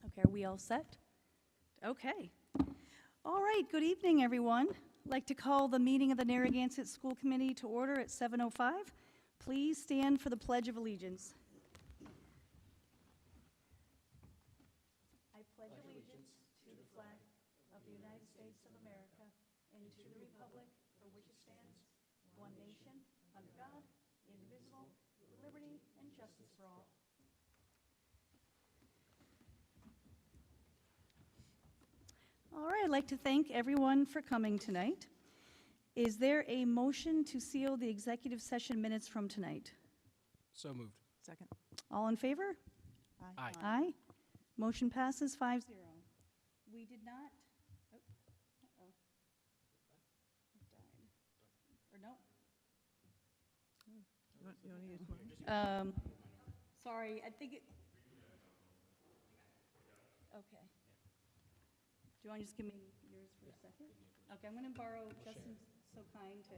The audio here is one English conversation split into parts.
Okay, are we all set? Okay. All right, good evening, everyone. I'd like to call the meeting of the Narragansett School Committee to order at 7:05. Please stand for the Pledge of Allegiance. I pledge allegiance to the flag of the United States of America and to the republic for which it stands, one nation, under God, indivisible, with liberty and justice for all. All right, I'd like to thank everyone for coming tonight. Is there a motion to seal the executive session minutes from tonight? So moved. Second. All in favor? Aye. Aye. Motion passes 5-0. We did not, uh-oh. It died. Or no? You want to use mine? Sorry, I think it, okay. Do you want to just give me yours for a second? Okay, I'm going to borrow, Justin's so kind to.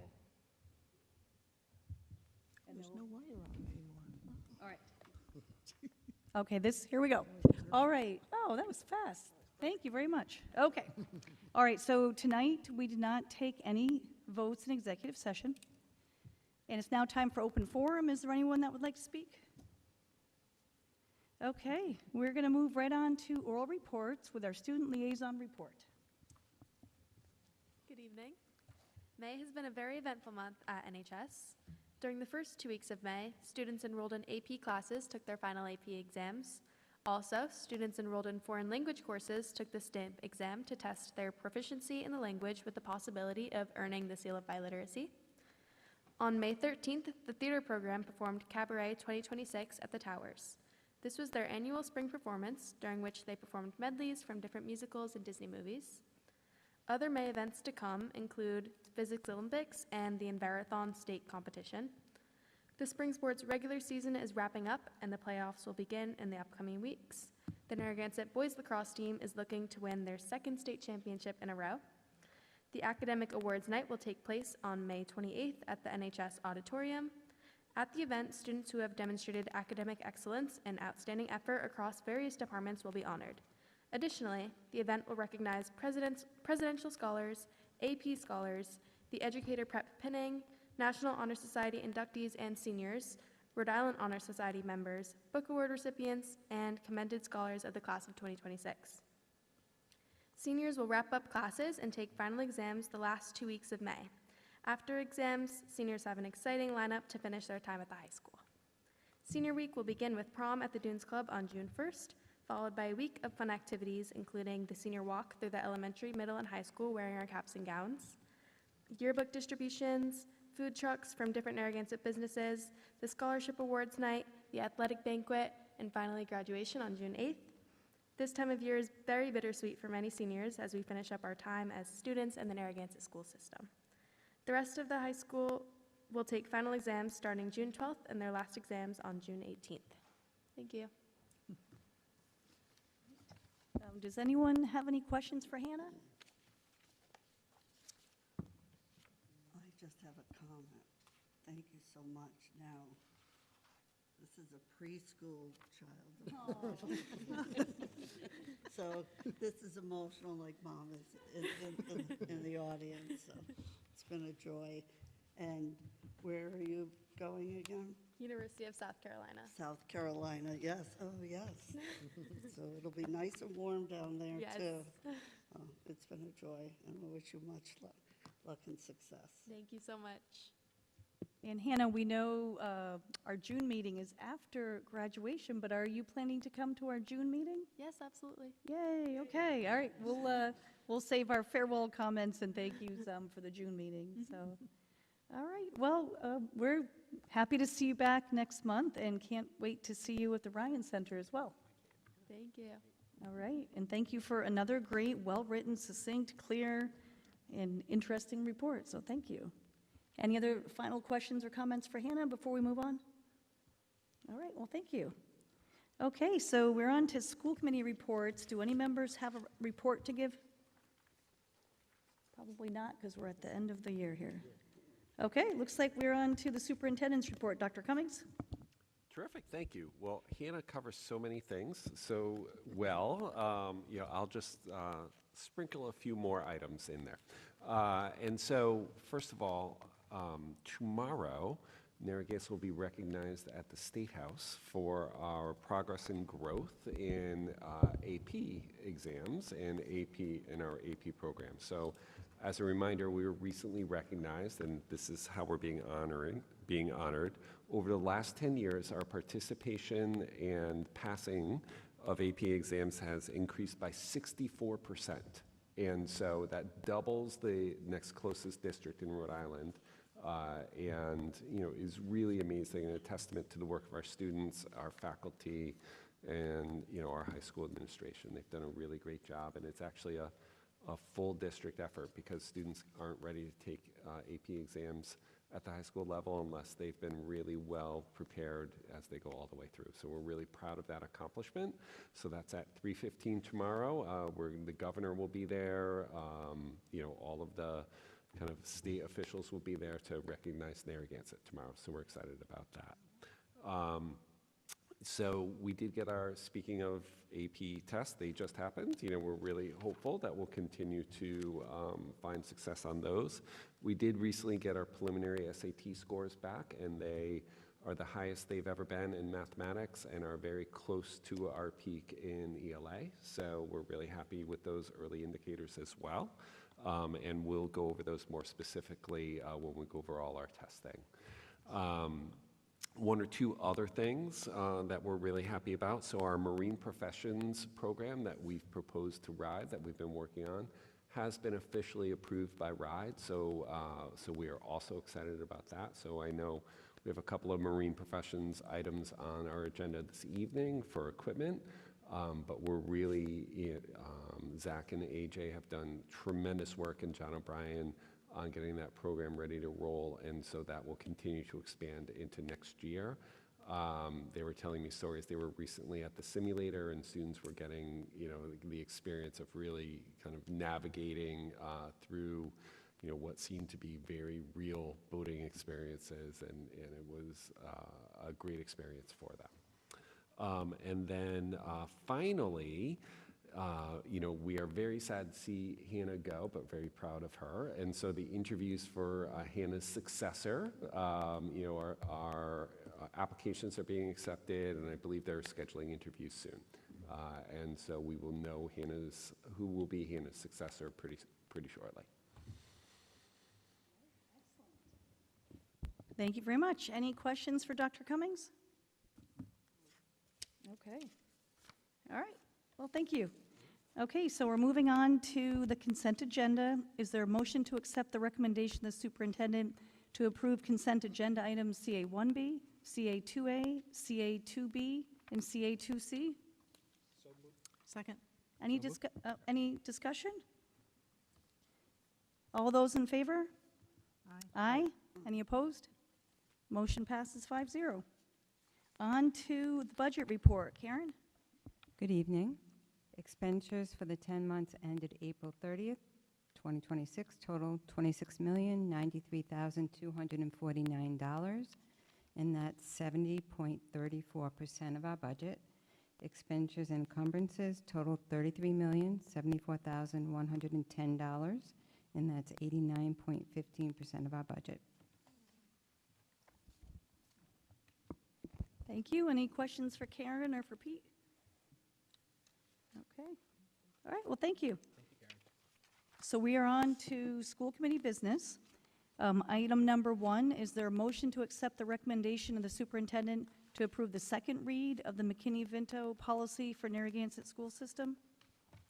and There's then no we'll- wire on it anymore. All right. Okay, here we go. All right. Oh, that was fast. Thank you very much. Okay. All right, so tonight, we did not take any votes in executive session. And it's now time for open forum. Is there anyone that would like to speak? Okay, we're going to move right on to oral reports with our student liaison report. Good evening. May has been a very eventful month at NHS. During the first 2 weeks of May, students enrolled in AP classes took their final AP exams. Also, students enrolled in foreign language courses took the STIMP exam to test their proficiency in the language with the possibility of earning the seal of biliteracy. On May 13th, the theater program performed Cabaret 2026 at the Towers. This was their annual spring performance, during which they performed medleys from different musicals and Disney movies. Other May events to come include Physics Olympics and the Envirathon State Competition. The spring sports regular season is wrapping up, and the playoffs will begin in the upcoming weeks. The Narragansett boys lacrosse team is looking to win their second state championship in a row. The Academic Awards Night will take place on May 28th at the NHS Auditorium. At the event, students who have demonstrated academic excellence and outstanding effort across various departments will be honored. Additionally, the event will recognize presidential scholars, AP scholars, the Educator Prep Pinning, National Honor Society inductees and seniors, Rhode Island Honor Society members, Book Award recipients, and commended scholars of the class of 2026. Seniors will wrap up classes and take final exams the last 2 weeks of May. After exams, seniors have an exciting lineup to finish their time at the high school. Senior week will begin with prom at the Dunes Club on June 1st, followed by a week of fun activities, including the senior walk through the elementary, middle, and high school wearing our caps and gowns, yearbook distributions, food trucks from different Narragansett businesses, the Scholarship Awards Night, the athletic banquet, and finally graduation on June 8th. This time of year is very bittersweet for many seniors as we finish up our time as students in the Narragansett school system. The rest of the high school will take final exams starting June 12th and their last exams on June 18th. Thank you. Does anyone have any questions for Hannah? I just have a comment. Thank you so much. Now, this is a preschool child. So this is emotional, like Mom is in the audience. So it's been a joy. And where are you going again? University of South Carolina. South Carolina, yes. Oh, yes. So it'll be nice and warm down there, Yes. too. It's been a joy, and I wish you much luck and success. Thank you so much. And Hannah, we know our June meeting is after graduation, but are you planning to come to our June meeting? Yes, absolutely. Yay, okay, all right, we'll save our farewell comments and thank yous for the June meeting, so. All right, well, we're happy to see you back next month and can't wait to see you at the Ryan Center as well. Thank you. All right, and thank you for another great, well-written, succinct, clear, and interesting report, so thank you. Any other final questions or comments for Hannah before we move on? All right, well, thank you. Okay, so we're on to school committee reports. Do any members have a report to give? Probably not, because we're at the end of the year here. Okay, looks like we're on to the superintendent's report. Dr. Cummings? Terrific, thank you. Well, Hannah covers so many things so well. I'll just sprinkle a few more items in there. And so, first of all, tomorrow, Narragansett will be recognized at the State House for our progress and growth in AP exams and in our AP program. So, as a reminder, we were recently recognized, and this is how we're being honored. Over the last 10 years, our participation and passing of AP exams has increased by 64%. And so that doubles the next closest district in Rhode Island. Is really amazing and a testament to the work of our students, our faculty, and, our high school administration. They've done a really great job, and it's actually a full district effort because students aren't ready to take AP exams at the high school level unless they've been really well prepared as they go all the way through. So we're really proud of that accomplishment. So that's at 3:15 tomorrow. The governor will be there. All of the kind of state officials will be there to recognize Narragansett tomorrow. So we're excited about that. So we did get speaking of AP tests, they just happened. We're really hopeful that we'll continue to find success on those. We did recently get our preliminary SAT scores back, and they are the highest they've ever been in mathematics and are very close to our peak in ELA. So we're really happy with those early indicators as well. And we'll go over those more specifically when we go over all our testing. One or two other things that we're really happy about. So our Marine Professions program that we've proposed to RIDE, that we've been working on, has been officially approved by RIDE. So we are also excited about that. So I know we have a couple of Marine Professions items on our agenda this evening for equipment, but we're really, Zach and AJ have done tremendous work, and John O'Brien on getting that program ready to roll, and so that will continue to expand into next year. They were telling me stories. They were recently at the simulator, and students were getting, the experience of really kind of navigating through, what seemed to be very real boating experiences, and it was a great experience for them. And then finally, we are very sad to see Hannah go, but very proud of her. And so the interviews for Hannah's successor, our applications are being accepted, and I believe they're scheduling interviews soon. And so we will know who will be Hannah's successor pretty shortly. Thank you very much. Any questions for Dr. Cummings? Okay. All right. Well, thank you. Okay, so we're moving on to the consent agenda. Is there a motion to accept the recommendation of the superintendent to approve consent agenda items CA1B, CA2A, CA2B, and CA2C? Second. Any discussion? All those in favor? Aye. Aye. Any opposed? Motion passes 5-0. On to the budget report. Karen? Good evening. Expenditures for the 10 months ended April 30th, 2026 total $26,093,249, and that's 70.34% of our budget. Expenditures and encumbrances total $33,074,110, and that's 89.15% of our budget. Thank you. Any questions for Karen or for Pete? Okay. All right, well, thank you. Thank you, Karen. So we are on to school committee business. Item number 1, is there a motion to accept the recommendation of the superintendent to approve the second read of the McKinney-Vento policy for Narragansett school system?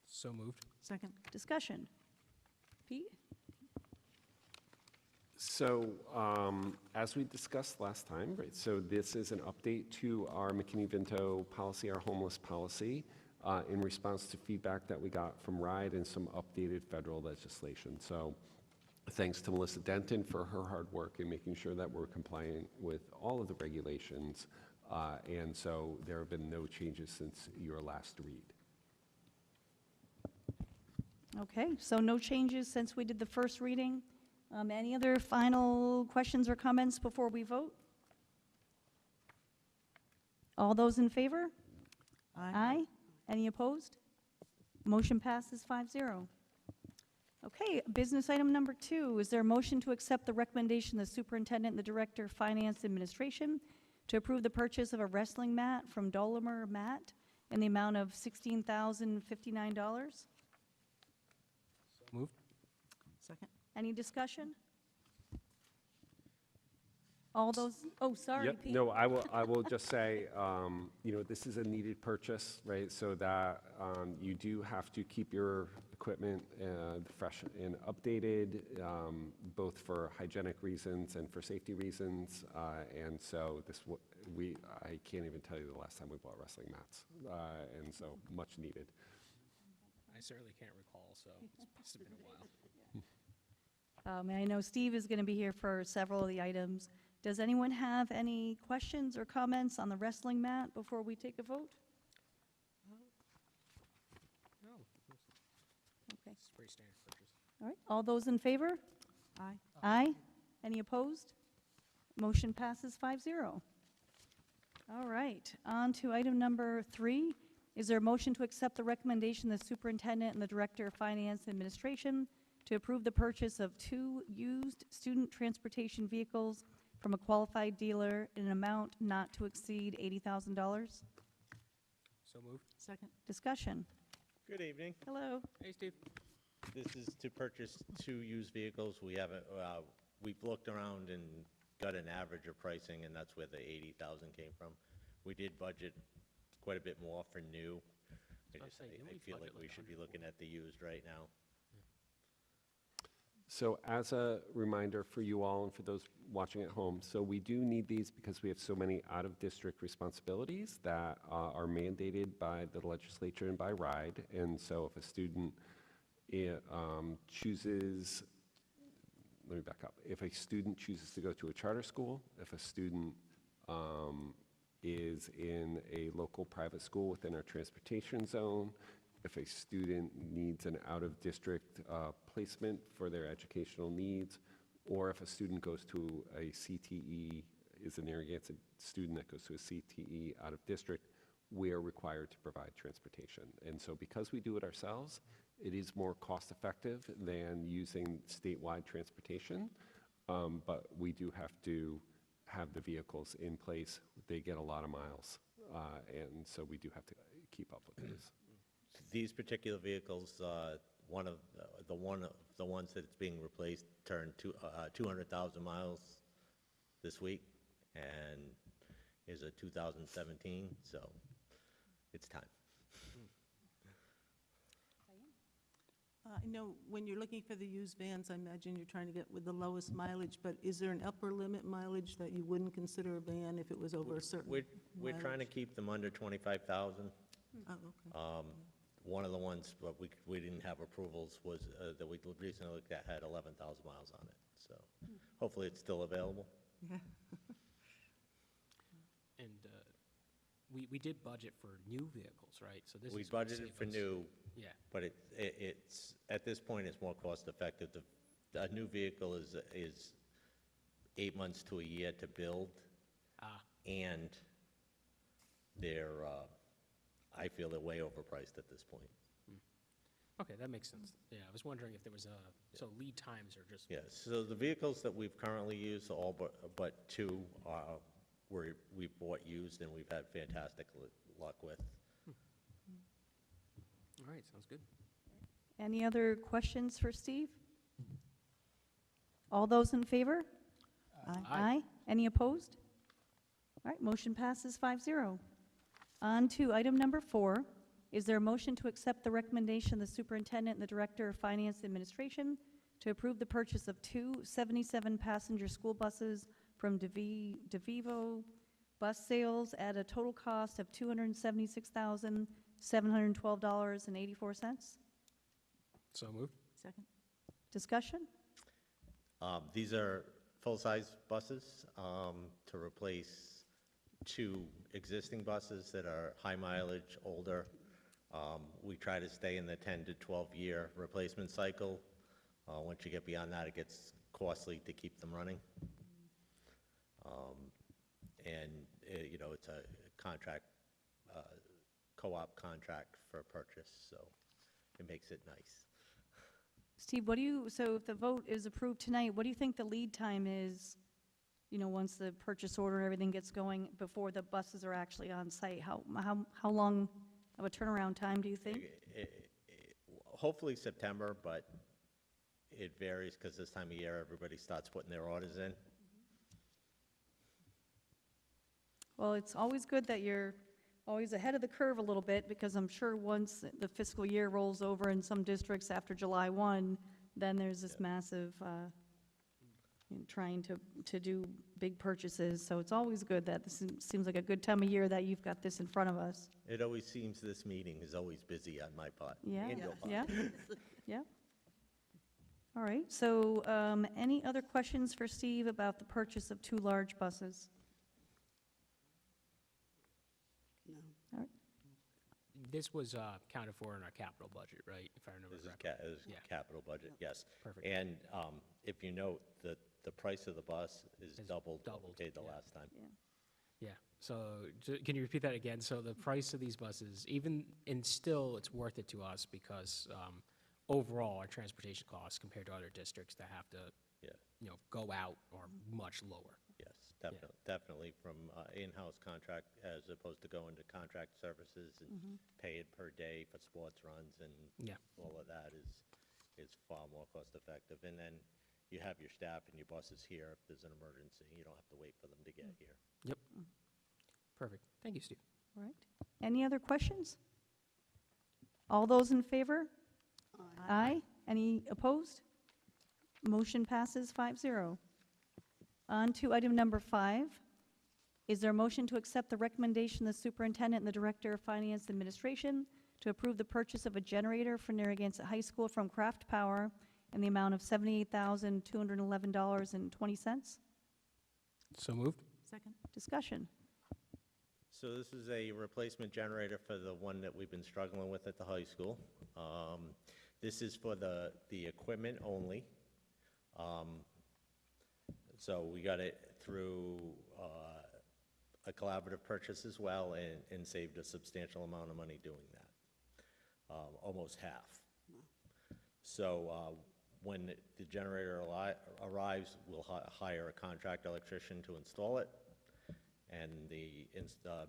So moved. Second. Discussion. Pete? So as we discussed last time, right, so this is an update to our McKinney-Vento policy, our homeless policy, in response to feedback that we got from RIDE and some updated federal legislation. So thanks to Melissa Denton for her hard work in making sure that we're compliant with all of the regulations. And so there have been no changes since your last read. Okay, so no changes since we did the first reading. Any other final questions or comments before we vote? All those in favor? Aye. Any opposed? Motion passes 5-0. Okay, business item number 2, is there a motion to accept the recommendation of the superintendent and the director of finance administration to approve the purchase of a wrestling mat from Dolomer Mat in the amount of $16,059? So moved. Second. Any discussion? All those, oh, sorry, Yep, Pete. no, I will just say, this is a needed purchase, right? So that you do have to keep your equipment fresh and updated, both for hygienic reasons and for safety reasons. And so I can't even tell you the last time we bought wrestling mats. And so much needed. I certainly can't recall, so it must have been a while. And I know Steve is going to be here for several of the items. Does anyone have any questions or comments on the wrestling mat before we take a vote? No, Okay. it's a pretty standard purchase. All right, all those in favor? Aye. Aye. Any opposed? Motion passes 5-0. All right, on to item number 3. Is there a motion to accept the recommendation of the superintendent and the director of finance and administration to approve the purchase of 2 used student transportation vehicles from a qualified dealer in an amount not to exceed $80,000? So moved. Second. Discussion. Good evening. Hello. Hey, Steve. This is to purchase 2 used vehicles. We've looked around and got an average of pricing, and that's where the 80,000 came from. We did budget quite a bit more for new. I feel like we should be looking at the used right now. So as a reminder for you all and for those watching at home, so we do need these because we have so many out-of-district responsibilities that are mandated by the legislature and by RIDE. And so if a student chooses, let me back up. If a student chooses to go to a charter school, if a student is in a local private school within our transportation zone, if a student needs an out-of-district placement for their educational needs, or if a student goes to a CTE, is a Narragansett student that goes to a CTE out of district, we are required to provide transportation. And so because we do it ourselves, it is more cost-effective than using statewide transportation, but we do have to have the vehicles in place. They get a lot of miles, and so we do have to keep up with these. These particular vehicles, one of the ones that it's being replaced turned 200,000 miles this week, and is a 2017, so it's time. I know when you're looking for the used vans, I imagine you're trying to get with the lowest mileage, but is there an upper limit mileage that you wouldn't consider a van if it was over a certain We're trying to keep them under 25,000. Oh, okay. One of the ones, but we didn't have approvals, was that we recently looked at, had 11,000 miles on it. So hopefully it's still available. Yeah. And we did budget for new vehicles, right? So this We is gonna budgeted save for us- new, Yeah. but it's, at this point, it's more cost effective. A new vehicle is 8 months to a year to build, and I feel they're way overpriced at this point. Okay, that makes sense. Yeah, I was wondering if there was so lead times are just. Yeah, so the vehicles that we've currently used, all but 2 we've bought used, and we've had fantastic luck with. All right, sounds good. Any other questions for Steve? All those in favor? Aye. Any opposed? All right, motion passes 5-0. On to item number 4. Is there a motion to accept the recommendation of the superintendent and the director of finance and administration to approve the purchase of 2 77-passenger school buses from DeVivo Bus Sales at a total cost of $276,712.84? So moved. Second. Discussion? These are full-size buses to replace 2 existing buses that are high mileage, older. We try to stay in the 10 to 12-year replacement cycle. Once you get beyond that, it gets costly to keep them running. And it's a contract, co-op contract for purchase, so it makes it nice. Steve, so if the vote is approved tonight, what do you think the lead time is, once the purchase order and everything gets going, before the buses are actually on site? How long of a turnaround time do you think? Hopefully September, but it varies because this time of year, everybody starts putting their orders in. Well, it's always good that you're always ahead of the curve a little bit, because I'm sure once the fiscal year rolls over in some districts after July 1, then there's this massive trying to do big purchases. So it's always good that this seems like a good time of year that you've got this in front of us. It always seems this meeting is always busy on my part. Yeah, and your part. yeah, yeah. All right, so any other questions for Steve about the purchase of 2 large buses? No. This was accounted for in our capital budget, right? If I remember This is correctly. this is Yeah. capital budget, yes. Perfect. And if you note, the price of the bus is Is doubled what we doubled, paid the yeah. last time. Yeah, so can you repeat that again? So the price of these buses, and still, it's worth it to us because overall, our transportation costs compared to other districts that have to, Yeah. go out are much lower. Yes, definitely from in-house contract as opposed to going to contract services and pay it per day for sports runs and Yeah. all of that is far more cost effective. And then you have your staff and your buses here if there's an emergency. You don't have to wait for them to get here. Yep. Perfect. Thank you, Steve. All right. Any other questions? All those in favor? Aye. Any opposed? Motion passes 5-0. On to item number 5. Is there a motion to accept the recommendation of the superintendent and the director of finance administration to approve the purchase of a generator for Narragansett High School from Craft Power in the amount of $78,211.20? So moved? Second? Discussion. So this is a replacement generator for the one that we've been struggling with at the high school. This is for the equipment only. So we got it through a collaborative purchase as well and saved a substantial amount of money doing that, almost half. So when the generator arrives, we'll hire a contract electrician to install it, and the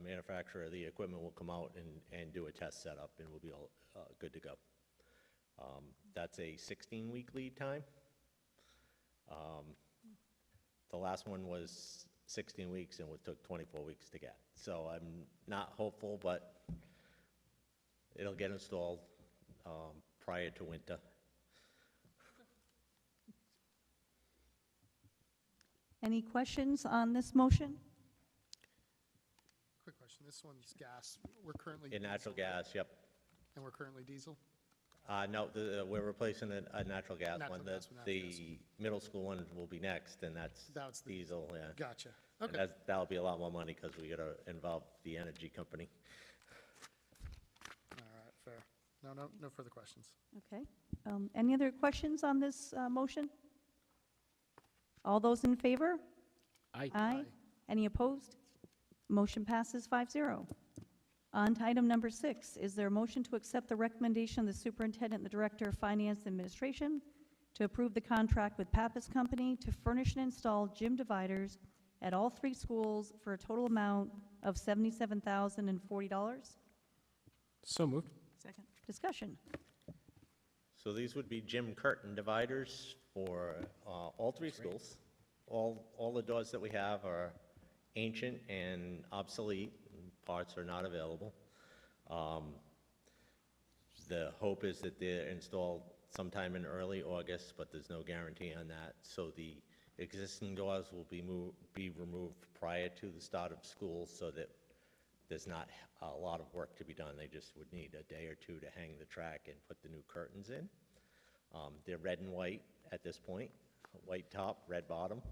manufacturer of the equipment will come out and do a test setup, and we'll be all good to go. That's a 16-week lead time. The last one was 16 weeks, and it took 24 weeks to get. So I'm not hopeful, but it'll get installed prior to winter. Any questions on this motion? Quick question, this one's gas, we're currently. In natural diesel, right? gas, yep. And we're currently diesel? No, we're replacing a natural gas Natural one. gas with natural The middle school one will be next, and that's That's the diesel, yeah. Gotcha, And okay. that'll be a lot more money because we gotta involve the energy company. All right, fair. No further questions. Okay. Any other questions on this motion? All those in favor? Aye. Aye. Any opposed? Motion passes 5-0. On to item number 6. Is there a motion to accept the recommendation of the superintendent and the director of finance and administration to approve the contract with Pappas Company to furnish and install gym dividers at all 3 schools for a total amount of $77,040? So moved? Second? Discussion. So these would be gym curtain dividers for all 3 schools. All the doors that we have are ancient and obsolete, and parts are not available. The hope is that they're installed sometime in early August, but there's no guarantee on that. So the existing doors will be removed prior to the start of school so that there's not a lot of work to be done. They just would need a day or 2 to hang the track and put the new curtains in. They're red and white at this point, white top, red bottom,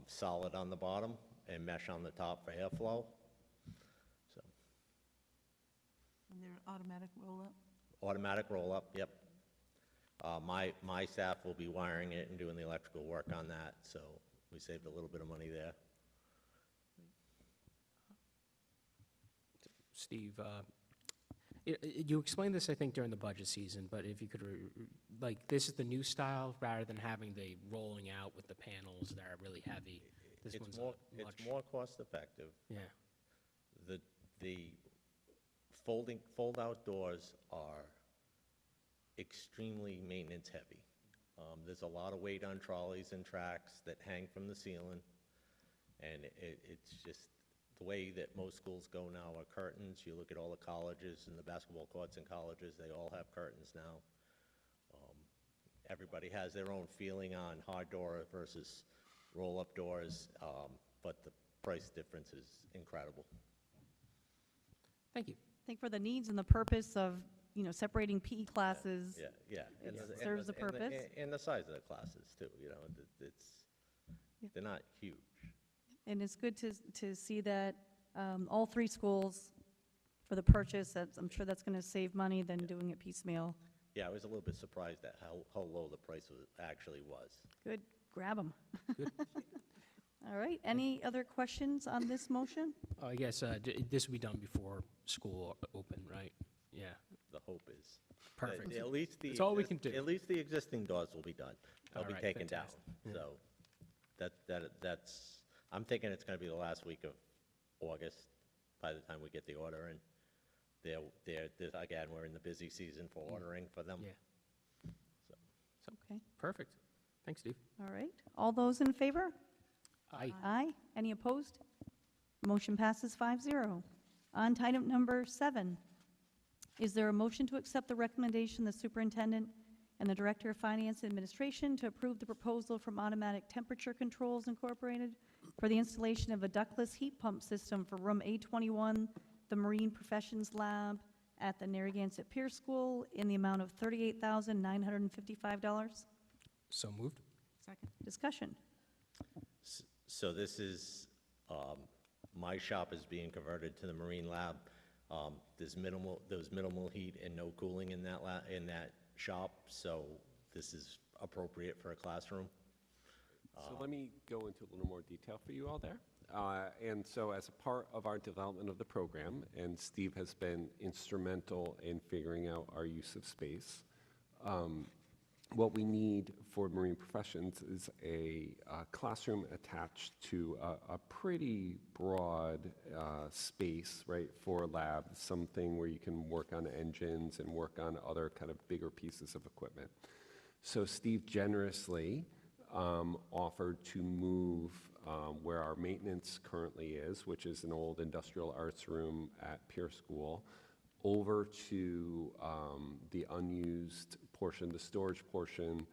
solid on the bottom, and mesh on the top for airflow. So, And they're automatic roll-up? automatic roll-up, yep. My staff will be wiring it and doing the electrical work on that, so we saved a little bit of money there. Steve, you explained this, I think, during the budget season, but if you could, like, this is the new style rather than having the rolling out with the panels that are really heavy. This It's one's more, much. it's more cost-effective. Yeah, The fold-out doors are extremely maintenance-heavy. There's a lot of weight on trolleys and tracks that hang from the ceiling, and it's just, the way that most schools go now are curtains. You look at all the colleges and the basketball courts in colleges, they all have curtains now. Everybody has their own feeling on hard door versus roll-up doors, but the price difference is incredible. thank you. I think for the needs and the purpose of, separating PE classes, Yeah. And It the- serves a and the- purpose. And the size of the classes, too, they're not huge. and it's good to see that all three schools, for the purchase, I'm sure that's going to save money than doing it piecemeal. Yeah, I was a little bit surprised at how low the price actually was. Good, grab them. All right, any other questions on this motion? Oh, I guess this will be done before school open, right? Yeah, The hope is. perfect. At least the. That's all we can do. At least the existing doors will be done. They'll All be right, taken down. fantastic. So that's, I'm thinking it's going to be the last week of August by the time we get the order in. Again, we're in the busy season for ordering for them. Yeah. Okay, Perfect. Thanks, Steve. all right. All those in favor? Aye. Aye. Any opposed? Motion passes 5-0. On to item number 7. Is there a motion to accept the recommendation of the superintendent and the director of finance and administration to approve the proposal from Automatic Temperature Controls Incorporated for the installation of a ductless heat pump system for room A21, the Marine Professions Lab at the Narragansett Pier School in the amount of $38,955? So moved. Second. Discussion. So this is, my shop is being converted to the Marine Lab. There's minimal heat and no cooling in that shop, so this is appropriate for a classroom. So let me go into a little more detail for you all there. And so as a part of our development of the program, and Steve has been instrumental in figuring out our use of space, what we need for Marine Professions is a classroom attached to a pretty broad space, right, for a lab, something where you can work on engines and work on other kind of bigger pieces of equipment. So Steve generously offered to move where our maintenance currently is, which is an old industrial arts room at Pier School, over to the unused portion, the storage portion,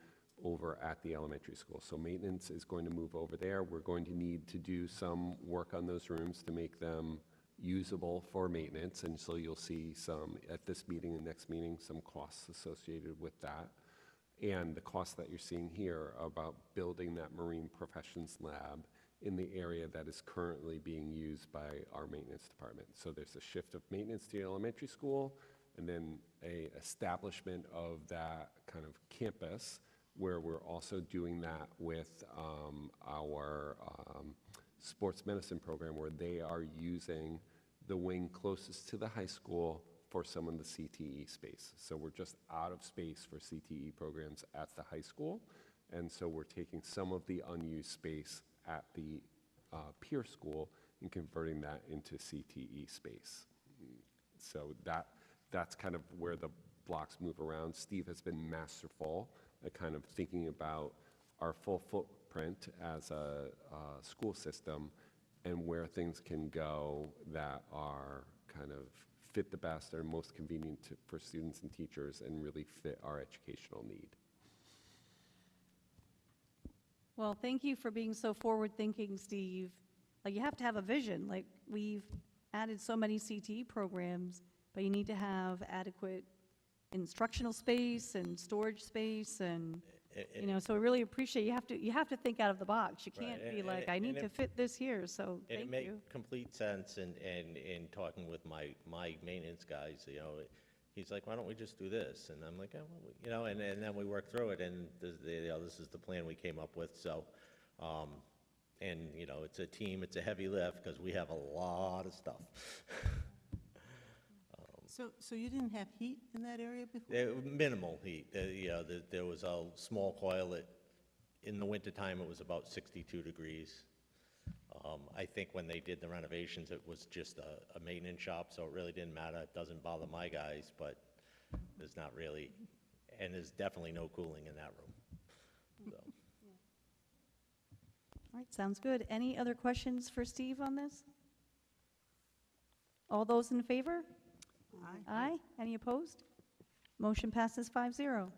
over at the elementary school. So maintenance is going to move over there. We're going to need to do some work on those rooms to make them usable for maintenance, and so you'll see some, at this meeting and next meeting, some costs associated with that. And the costs that you're seeing here are about building that Marine Professions Lab in the area that is currently being used by our maintenance department. So there's a shift of maintenance to the elementary school, and then a establishment of that kind of campus where we're also doing that with our sports medicine program, where they are using the wing closest to the high school for some of the CTE space. So we're just out of space for CTE programs at the high school, and so we're taking some of the unused space at the Pier School and converting that into CTE space. So that's kind of where the blocks move around. Steve has been masterful at kind of thinking about our full footprint as a school system and where things can go that are kind of fit the best, are most convenient for students and teachers, and really fit our educational need. Well, thank you for being so forward-thinking, Steve. Like, you have to have a vision. Like, we've added so many CTE programs, but you need to have adequate instructional space and storage space, and, so I really appreciate, you have to think out of the box. You can't Right, be like, I need to fit this here, so And it thank made you. complete sense, and in talking with my maintenance guys, he's like, why don't we just do this? And I'm like, and then we worked through it, and this is the plan we came up with, so, and, it's a team, it's a heavy lift, because we have a lot of stuff. So you didn't have heat in that area before? Minimal heat. There was a small coil that, in the wintertime, it was about 62 degrees. I think when they did the renovations, it was just a maintenance shop, so it really didn't matter. It doesn't bother my guys, but there's not really, and there's definitely no cooling in that room. So, All right, sounds good. Any other questions for Steve on this? All those in favor? Aye. Any opposed? Motion passes 5-0.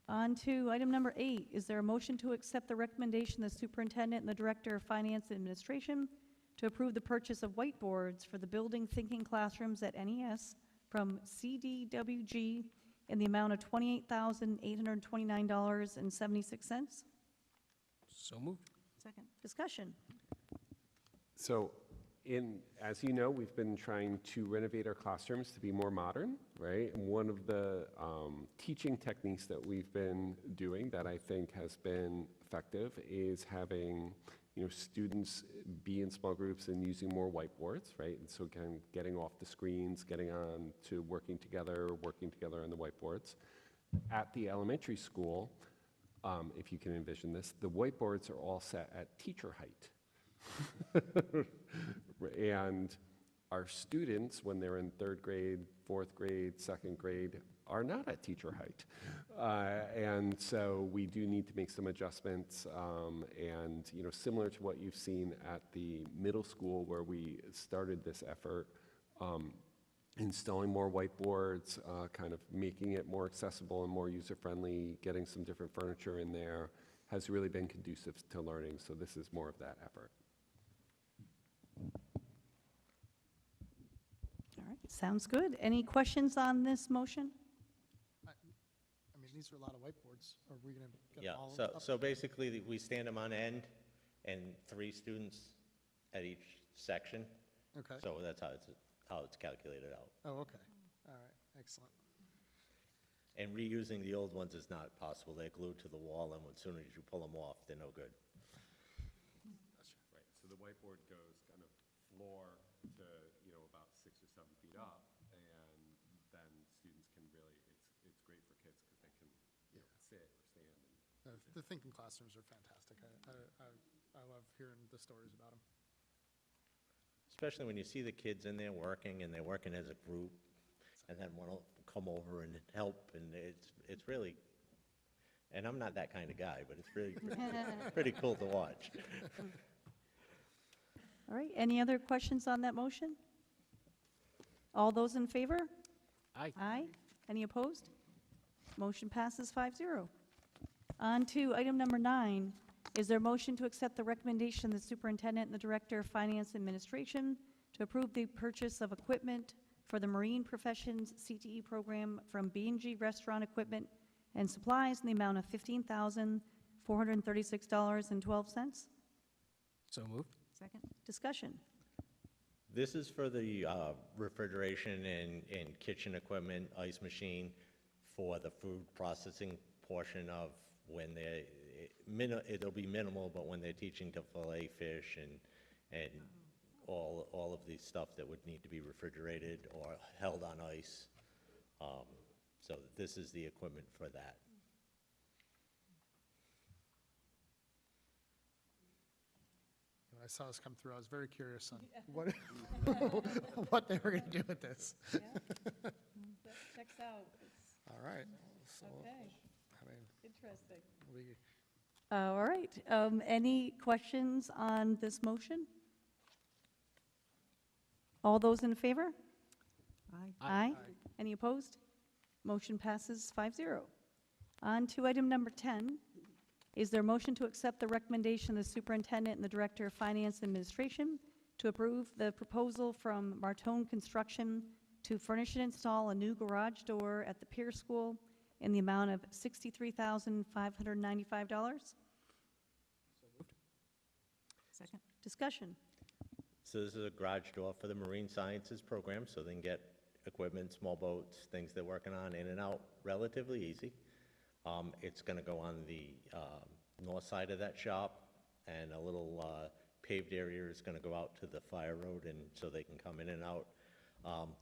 On to item number 8. Is there a motion to accept the recommendation of the superintendent and the director of finance and administration to approve the purchase of whiteboards for the building thinking classrooms at NES from CDWG in the amount of $28,829.76? So moved. Second. Discussion. So as you know, we've been trying to renovate our classrooms to be more modern, right? And one of the teaching techniques that we've been doing that I think has been effective is having, students be in small groups and using more whiteboards, right? And so again, getting off the screens, getting on to working together on the whiteboards. At the elementary school, if you can envision this, the whiteboards are all set at teacher height. And our students, when they're in 3rd grade, 4th grade, 2nd grade, are not at teacher height. And so we do need to make some adjustments. And, similar to what you've seen at the middle school where we started this effort, installing more whiteboards, kind of making it more accessible and more user-friendly, getting some different furniture in there has really been conducive to learning. So this is more of that effort. All right, sounds good. Any questions on this motion? I mean, these are a lot of whiteboards. Are we going to get yeah, all so, up? so basically, we stand them on end, and 3 students at each section. Okay. So that's how it's calculated out. Oh, okay. All right. Excellent. And reusing the old ones is not possible. They're glued to the wall, and as soon as you pull them off, they're no good. Right, so the whiteboard goes kind of floor to, about 6 or 7 feet up, and then students can really, it's great for kids because they can, sit or stand. The thinking classrooms are fantastic. I love hearing the stories about them. Especially when you see the kids in there working, and they're working as a group, and then one will come over and help, and it's really, and I'm not that kind of guy, but it's really pretty cool to watch. All right, any other questions on that motion? All those in favor? Aye. Aye. Any opposed? Motion passes 5-0. On to item number 9. Is there a motion to accept the recommendation of the superintendent and the director of finance administration to approve the purchase of equipment for the Marine Professions CTE program from B&G Restaurant Equipment and Supplies in the amount of $15,436.12? So moved. Second. Discussion. This is for the refrigeration and kitchen equipment, ice machine, for the food processing portion of when they're, it'll be minimal, but when they're teaching to fillet fish and all of the stuff that would need to be refrigerated or held on ice. So this is the equipment for that. When I saw this come through, I was very curious on what they were going to do with this. That checks out. All right. So, Okay. I mean, Interesting. we, All right. Any questions on this motion? All those in favor? Aye. Aye. Any opposed? Motion passes 5-0. On to item number 10. Is there a motion to accept the recommendation of the superintendent and the director of finance and administration to approve the proposal from Martone Construction to furnish and install a new garage door at the Pierce School in the amount of $63,595? Second. Discussion. So this is a garage door for the Marine Sciences program, so they can get equipment, small boats, things they're working on in and out relatively easy. It's going to go on the north side of that shop, and a little paved area is going to go out to the fire road, and so they can come in and out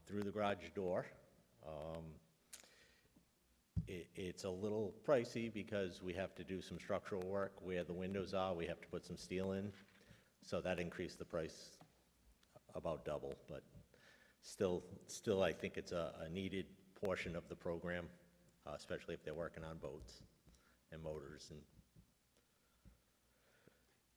through the garage door. It's a little pricey because we have to do some structural work where the windows are. We have to put some steel in. So that increased the price about double, but still, I think it's a needed portion of the program, especially if they're working on boats and motors and.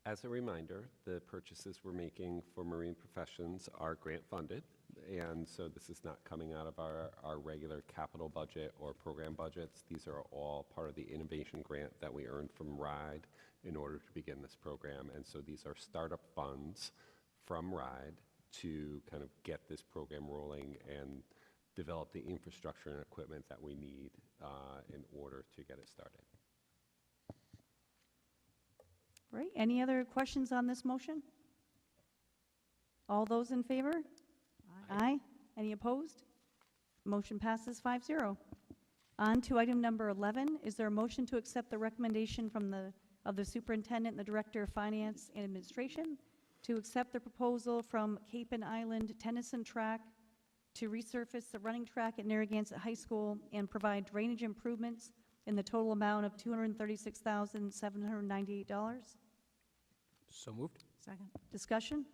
As a reminder, the purchases we're making for marine professions are grant-funded, and so this is not coming out of our regular capital budget or program budgets. These are all part of the innovation grant that we earned from RIDE in order to begin this program, and so these are startup funds from RIDE to kind of get this program rolling and develop the infrastructure and equipment that we need in order to get it started. Right, any other questions on this motion? All those in favor? Aye. Any opposed? Motion passes 5-0. On to item number 11. Is there a motion to accept the recommendation of the superintendent and the director of finance and administration to accept the proposal from Cape and Island Tennyson Track to resurface the running track at Narragansett High School and provide drainage improvements in the total amount of $236,798? So moved. Second. Discussion?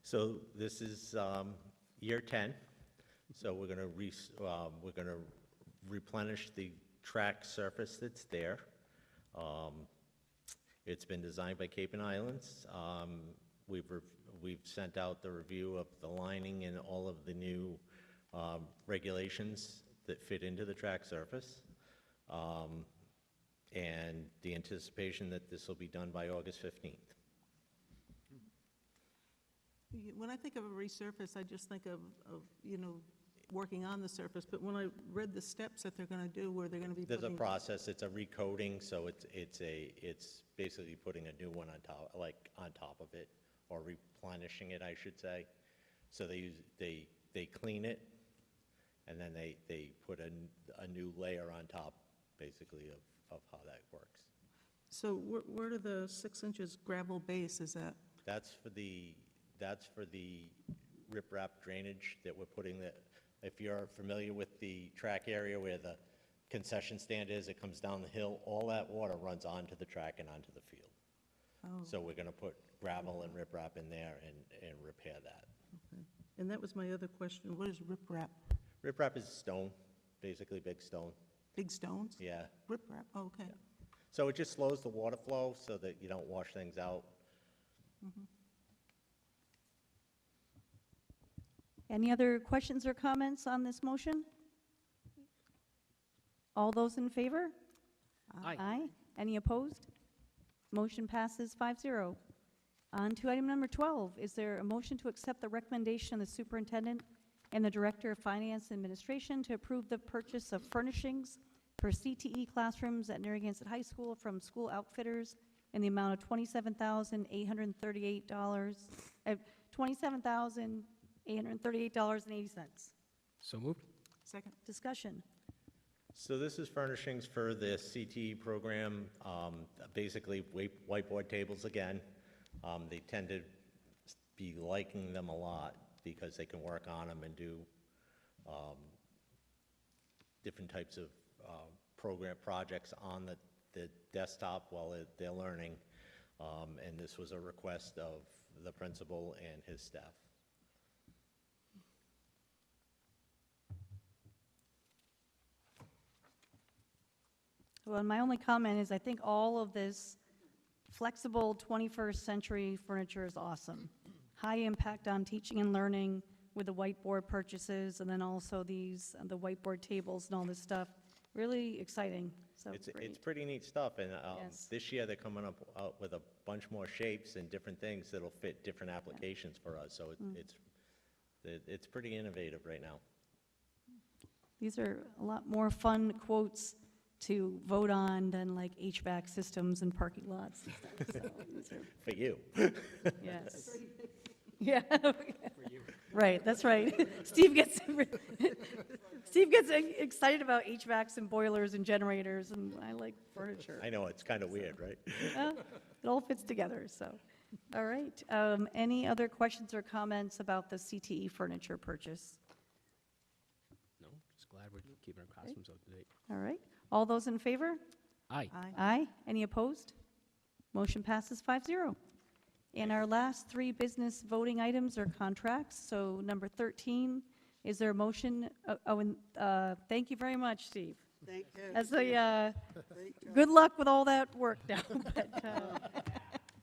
So this is year 10. So we're going to replenish the track surface that's there. It's been designed by Cape and Islands. We've sent out the review of the lining and all of the new regulations that fit into the track surface. And the anticipation that this will be done by August 15th. When I think of a resurface, I just think of working on the surface, but when I read the steps that they're going to do, where they're going to be There's a putting. process, it's a recoating, so it's basically putting a new one on top, like on top of it, or replenishing it, I should say. So they clean it, and then they put a new layer on top, basically, of how that works. So where do the 6 inches gravel base is at? That's for the riprap drainage that we're putting that, if you're familiar with the track area where the concession stand is, it comes down the hill, all that water runs onto the track and onto the field. Oh, So we're gonna put gravel and riprap in there and repair that. okay. And that was my other question. What is riprap? Riprap is stone, basically big stone, Big stones? yeah. Riprap, oh, okay. So it just slows the water flow so that you don't wash things out. Any other questions or comments on this motion? All those in favor? Aye. Any opposed? Motion passes 5-0. On to item number 12. Is there a motion to accept the recommendation of the superintendent and the director of finance and administration to approve the purchase of furnishings for CTE classrooms at Narragansett High School from School Outfitters in the amount of $27,838, $27,838.80? So moved. Second. Discussion. So this is furnishings for the CTE program, basically whiteboard tables again. They tend to be liking them a lot because they can work on them and do different types of program projects on the desktop while they're learning. And this was a request of the principal and his staff. Well, my only comment is I think all of this flexible 21st century furniture is awesome. High impact on teaching and learning with the whiteboard purchases, and then also the whiteboard tables and all this stuff. Really exciting, so It's great. pretty neat stuff, and Yes. this year they're coming out with a bunch more shapes and different things that'll fit different applications for us, so it's pretty innovative right now. These are a lot more fun quotes to vote on than like HVAC systems and parking lots and stuff. So these are- For you. Yes. Yeah. Right, that's right. Steve gets excited about HVACs and boilers and generators, and I like furniture. I know, it's kind of weird, right? Well, it all fits together, so. All right. Any other questions or comments about the CTE furniture purchase? No, just glad we're keeping our costumes up to date. All right. All those in favor? Aye. Aye. Any opposed? Motion passes 5-0. And our last three business voting items are contracts. So number 13, is there a motion? Thank you very much, Steve. Thank you. As a, Great job. good luck with all that work now. But,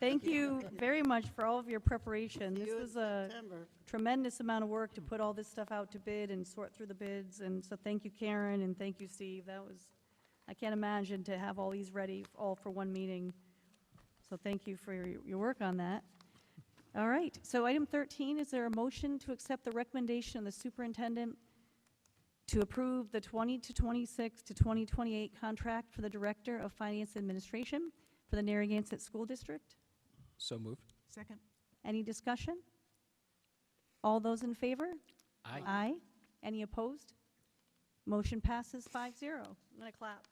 thank you very much for all of your preparation. See This you in was a September. tremendous amount of work to put all this stuff out to bid and sort through the bids. And so thank you, Karen, and thank you, Steve. That was, I can't imagine to have all these ready all for one meeting. So thank you for your work on that. All right, so item 13, is there a motion to accept the recommendation of the superintendent to approve the 2026 to 2028 contract for the Director of Finance Administration for the Narragansett School District? So moved. Second? Any discussion? All those in favor? Aye. Aye. Any opposed? Motion passes 5-0. I'm going to clap.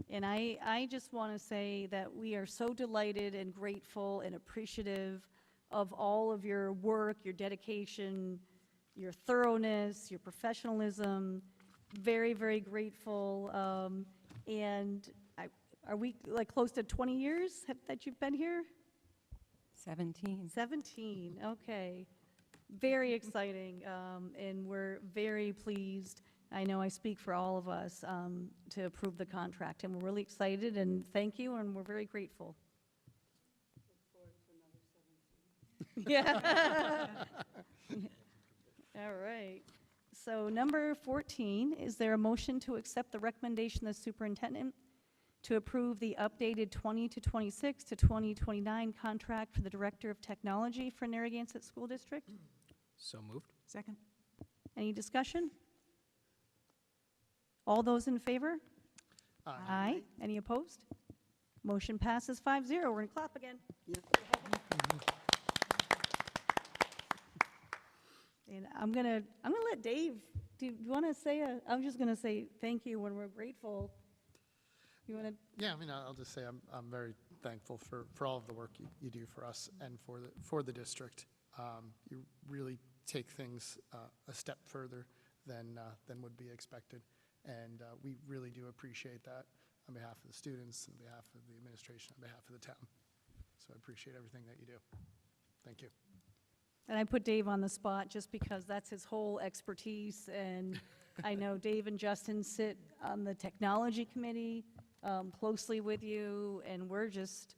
And I just want to say that we are so delighted and grateful and appreciative of all of your work, your dedication, your thoroughness, your professionalism. Very, very grateful. And are we like close to 20 years that you've been here? 17. 17, okay. Very exciting, and we're very pleased. I know I speak for all of us to approve the contract, and we're really excited, and thank you, and we're very grateful. Yeah. All right. So number 14, is there a motion to accept the recommendation of the superintendent to approve the updated 2026 to 2029 contract for the Director of Technology for Narragansett School District? So moved. Second? Any discussion? All those in favor? Aye. Any opposed? Motion passes 5-0. We're going to clap again. Yep. And I'm gonna let Dave, do you want to say I'm just going to say thank you when we're grateful. You want to? Yeah, I mean, I'll just say I'm very thankful for all of the work you do for us and for the district. You really take things a step further than would be expected, and we really do appreciate that on behalf of the students, on behalf of the administration, on behalf of the town. So I appreciate everything that you do. Thank you. And I put Dave on the spot just because that's his whole expertise, and I know Dave and Justin sit on the technology committee closely with you, and we're just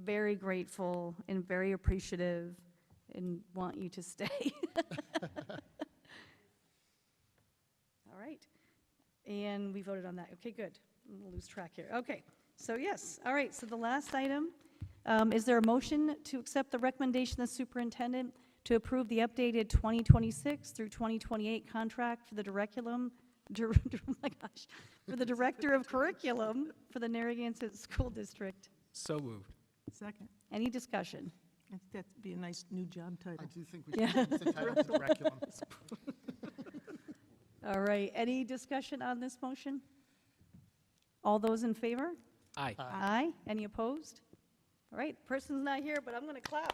very grateful and very appreciative and want you to stay. All right. And we voted on that. Okay, good. I'm going to lose track here. Okay. So yes. All right. So the last item, is there a motion to accept the recommendation of the superintendent to approve the updated 2026 through 2028 contract for the for the Director of Curriculum for the Narragansett School District? So moved. Second? Any discussion? I think that'd be a nice new job I title. do think we should change the title to curriculum. All right. Any discussion on this motion? All those in favor? Aye. Aye. Any opposed? All right, the person's not here, but I'm going to clap.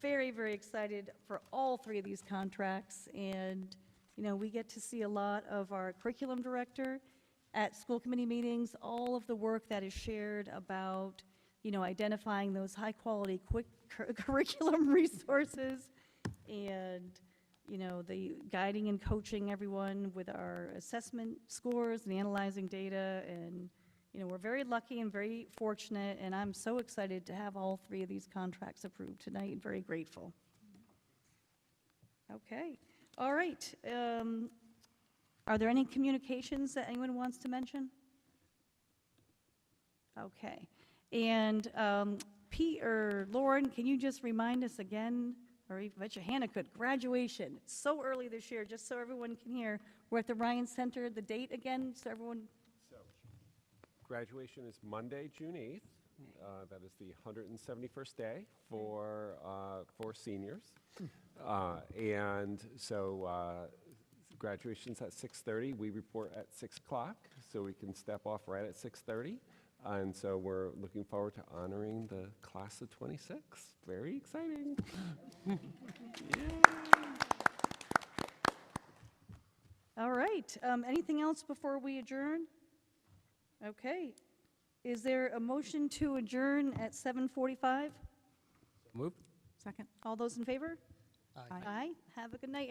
Very, very excited for all three of these contracts, and, you know, we get to see a lot of our curriculum director at school committee meetings, all of the work that is shared about, you know, identifying those high-quality, quick curriculum resources, and, you know, the guiding and coaching everyone with our assessment scores and analyzing data, and, you know, we're very lucky and very fortunate, and I'm so excited to have all three of these contracts approved tonight, and very grateful. Okay, all right. Are there any communications that anyone wants to mention? Okay, and Pete or Lauren, can you just remind us again, or I bet you Hannah could, graduation. It's so early this year, just so everyone can hear. We're at the Ryan Center, the date again, so everyone. Graduation is Monday, June 8th. That is the 171st day for seniors. And so graduation's at 6:30. We report at 6 o'clock, so we can step off right at 6:30. And so we're looking forward to honoring the class of 26. Very exciting. All right. Anything else before we adjourn? Okay. Is there a motion to adjourn at 7:45? Move. Second? All those in favor? Aye. Aye. Have a good night.